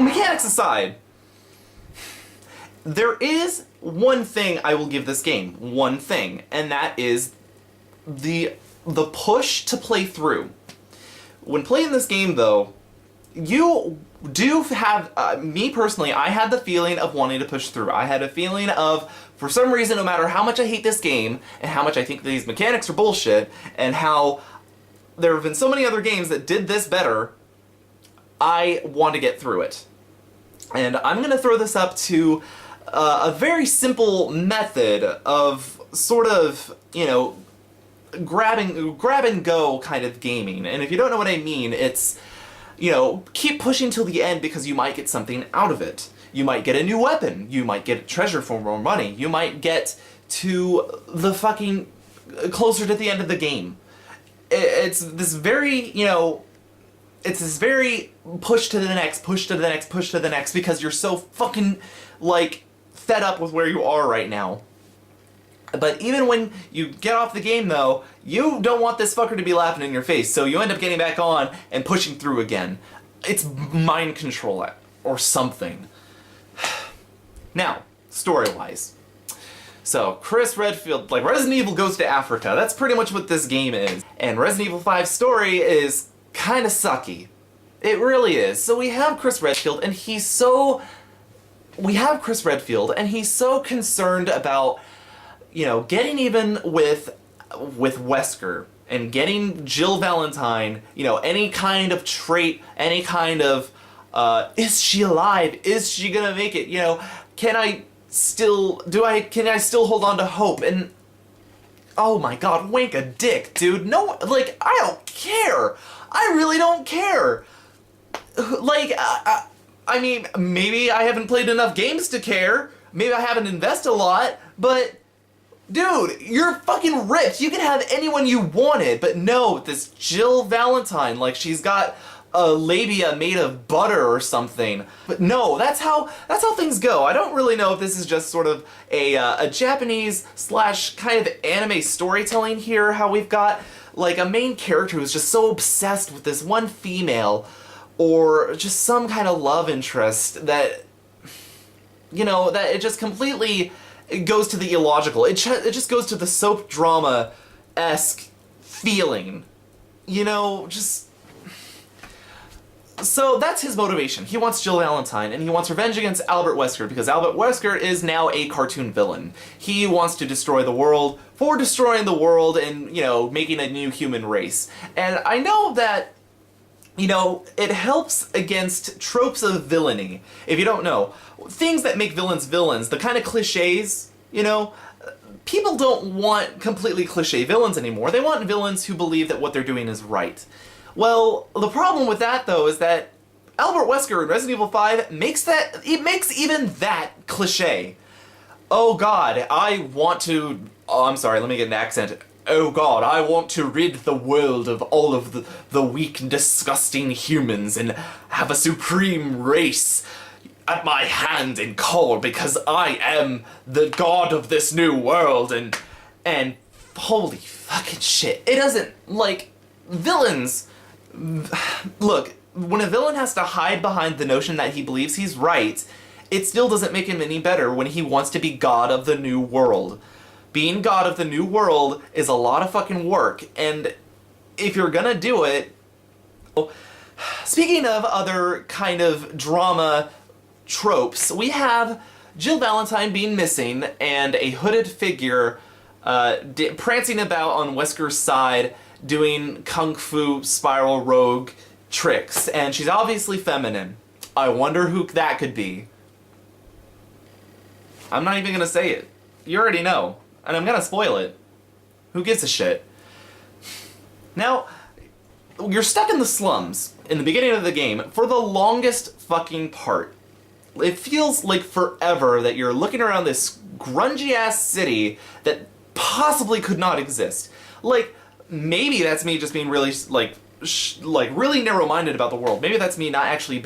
mechanics aside, there is one thing I will give this game. One thing. And that is the push to play through. When playing this game, though, you do have, me personally, I had the feeling of wanting to push through. I had a feeling of, for some reason, no matter how much I hate this game, and how much I think these mechanics are bullshit, and how there have been so many other games that did this better, I want to get through it. And I'm going to throw this up to a very simple method of sort of, you know, grab and go kind of gaming. And if you don't know what I mean, it's, you know, keep pushing till the end because you might get something out of it. You might get a new weapon. You might get a treasure for more money. You might get to the fucking closer to the end of the game. It's this very, you know, it's this very push to the next, push to the next, push to the next because you're so fucking, like, fed up with where you are right now. But even when you get off the game, though, you don't want this fucker to be laughing in your face, so you end up getting back on and pushing through again. It's mind control or something. Now, story-wise. So, Chris Redfield, like, Resident Evil goes to Africa. That's pretty much what this game is. And Resident Evil 5's story is kind of sucky. It really is. So we have Chris Redfield, and he's so concerned about, you know, getting even with Wesker and getting Jill Valentine, you know, any kind of trait, any kind of, is she alive? Is she gonna make it? You know, can I still hold on to hope? And, oh my god, wink a dick, dude. No, like, I don't care. I really don't care. Like, I mean, maybe I haven't played enough games to care. Maybe I haven't invested a lot, but dude, you're fucking rich. You can have anyone you wanted, but no, this Jill Valentine, like she's got a labia made of butter or something. But no, that's how things go. I don't really know if this is just sort of a Japanese / kind of anime storytelling here, how we've got like a main character who's just so obsessed with this one female, or just some kind of love interest that, you know, that it just completely goes to the illogical. It just goes to the soap drama-esque feeling. You know, just... So that's his motivation. He wants Jill Valentine, and he wants revenge against Albert Wesker, because Albert Wesker is now a cartoon villain. He wants to destroy the world for destroying the world and, you know, making a new human race. And I know that, you know, it helps against tropes of villainy. If you don't know, things that make villains villains, the kind of cliches, you know, people don't want completely cliche villains anymore. They want villains who believe that what they're doing is right. Well, the problem with that, though, is that Albert Wesker in Resident Evil 5 makes even that cliche. Oh god, I want to... Oh, I'm sorry, let me get an accent. Oh god, I want to rid the world of all of the weak and disgusting humans and have a supreme race at my hand and call because I am the god of this new world and holy fucking shit. It doesn't, like, villains... Look, when a villain has to hide behind the notion that he believes he's right, it still doesn't make him any better when he wants to be god of the new world. Being god of the new world is a lot of fucking work, and if you're gonna do it... Speaking of other kind of drama tropes, we have Jill Valentine being missing and a hooded figure prancing about on Wesker's side doing kung fu spiral rogue tricks, and she's obviously feminine. I wonder who that could be. I'm not even gonna say it. You already know. And I'm gonna spoil it. Who gives a shit? Now, you're stuck in the slums in the beginning of the game for the longest fucking part. It feels like forever that you're looking around this grungy-ass city that possibly could not exist. Like, maybe that's me just being really, like really narrow-minded about the world. Maybe that's me not actually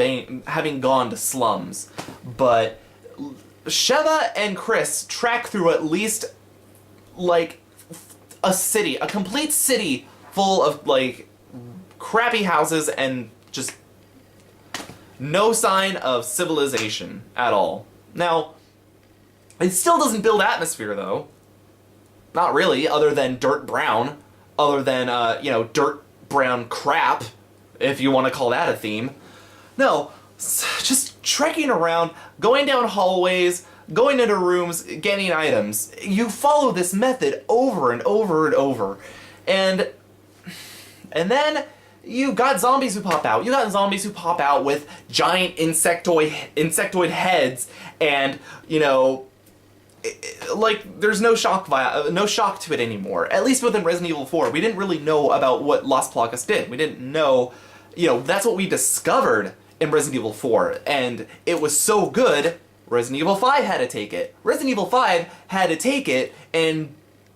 having gone to slums. But Sheva and Chris track through at least, like, a complete city full of, like, crappy houses and just No sign of civilization at all. Now, it still doesn't build atmosphere, though. Not really, other than dirt brown. Other than, dirt brown crap, if you want to call that a theme. No, just trekking around, going down hallways, going into rooms, getting items. You follow this method over and over and over. And then you got zombies who pop out. You got zombies who pop out with giant insectoid heads, and, like, there's no shock to it anymore. At least within Resident Evil 4, we didn't really know about what Las Plagas did. We didn't know, that's what we discovered in Resident Evil 4, and it was so good, Resident Evil 5 had to take it. Resident Evil 5 had to take it and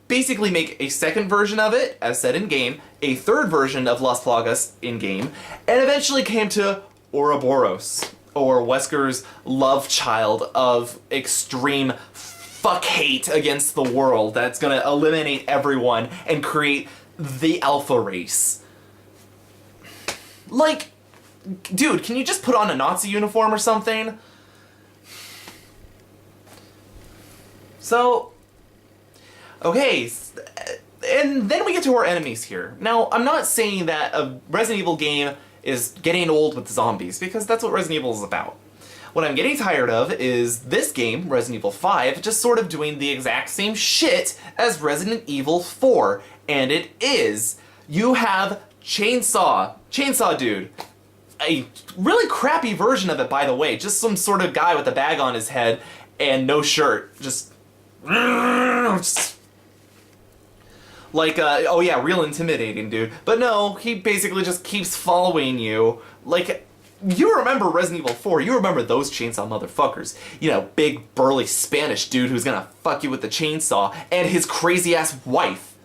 basically make a second version of it, as said in-game, a third version of Las Plagas in-game, and eventually came to Ouroboros, or Wesker's love child of extreme fuck hate against the world that's gonna eliminate everyone and create the alpha race. Like, dude, can you just put on a Nazi uniform or something? So, okay, and then we get to our enemies here. Now, I'm not saying that a Resident Evil game is getting old with zombies, because that's what Resident Evil is about. What I'm getting tired of is this game, Resident Evil 5, just sort of doing the exact same shit as Resident Evil 4. And it is. You have Chainsaw Dude. A really crappy version of it, by the way. Just some sort of guy with a bag on his head and no shirt. Just like, oh yeah, real intimidating, dude. But no, he basically just keeps following you. Like, you remember Resident Evil 4, you remember those chainsaw motherfuckers. Big, burly Spanish dude who's gonna fuck you with the chainsaw, and his crazy-ass wife.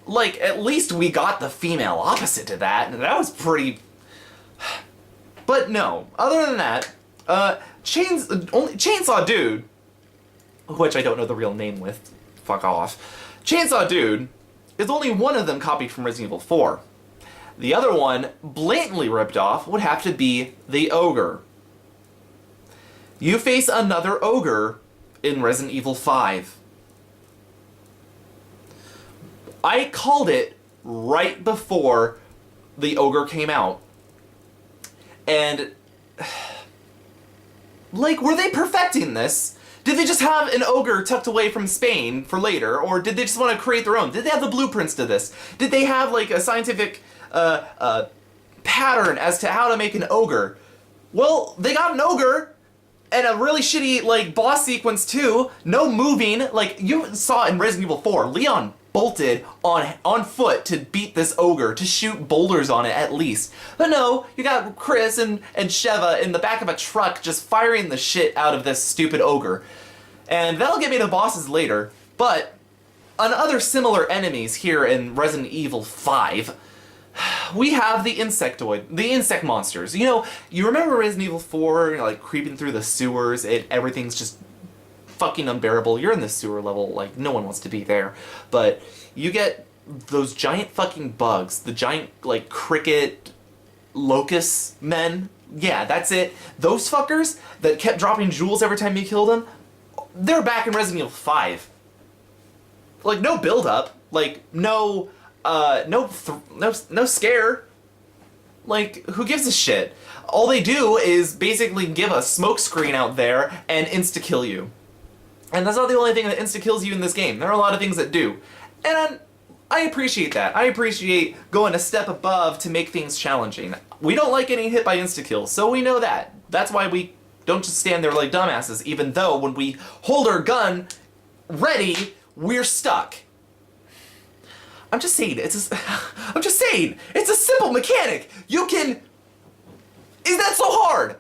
Like, at least we got the female opposite to that, and that was pretty... But no, other than that, Chainsaw Dude, which I don't know the real name with, fuck off. Chainsaw Dude is only one of them copied from Resident Evil 4. The other one, blatantly ripped off, would have to be the ogre. You face another ogre in Resident Evil 5. I called it right before the ogre came out. And, like, were they perfecting this? Did they just have an ogre tucked away from Spain for later? Or did they just want to create their own? Did they have the blueprints to this? Did they have, like, a scientific pattern as to how to make an ogre? Well, they got an ogre, and a really shitty, like, boss sequence, too. No moving. Like, you saw in Resident Evil 4, Leon bolted on foot to beat this ogre, to shoot boulders on it at least. But no, you got Chris and Sheva in the back of a truck just firing the shit out of this stupid ogre. And that'll get me to bosses later, but on other similar enemies here in Resident Evil 5, we have the insect monsters. You remember Resident Evil 4, like, creeping through the sewers, everything's just fucking unbearable. You're in the sewer level, like, no one wants to be there. But you get those giant fucking bugs, the giant, like, cricket locust men. Yeah, that's it. Those fuckers that kept dropping jewels every time you killed them, they're back in Resident Evil 5. Like, no build-up. Like, no scare. Like, who gives a shit? All they do is basically give a smoke screen out there and insta-kill you. And that's not the only thing that insta-kills you in this game. There are a lot of things that do. And I appreciate that. I appreciate going a step above to make things challenging. We don't like getting hit by insta-kills, so we know that. That's why we don't just stand there like dumbasses, even though when we hold our gun ready, we're stuck. I'm just saying, it's a simple mechanic. Is that so hard?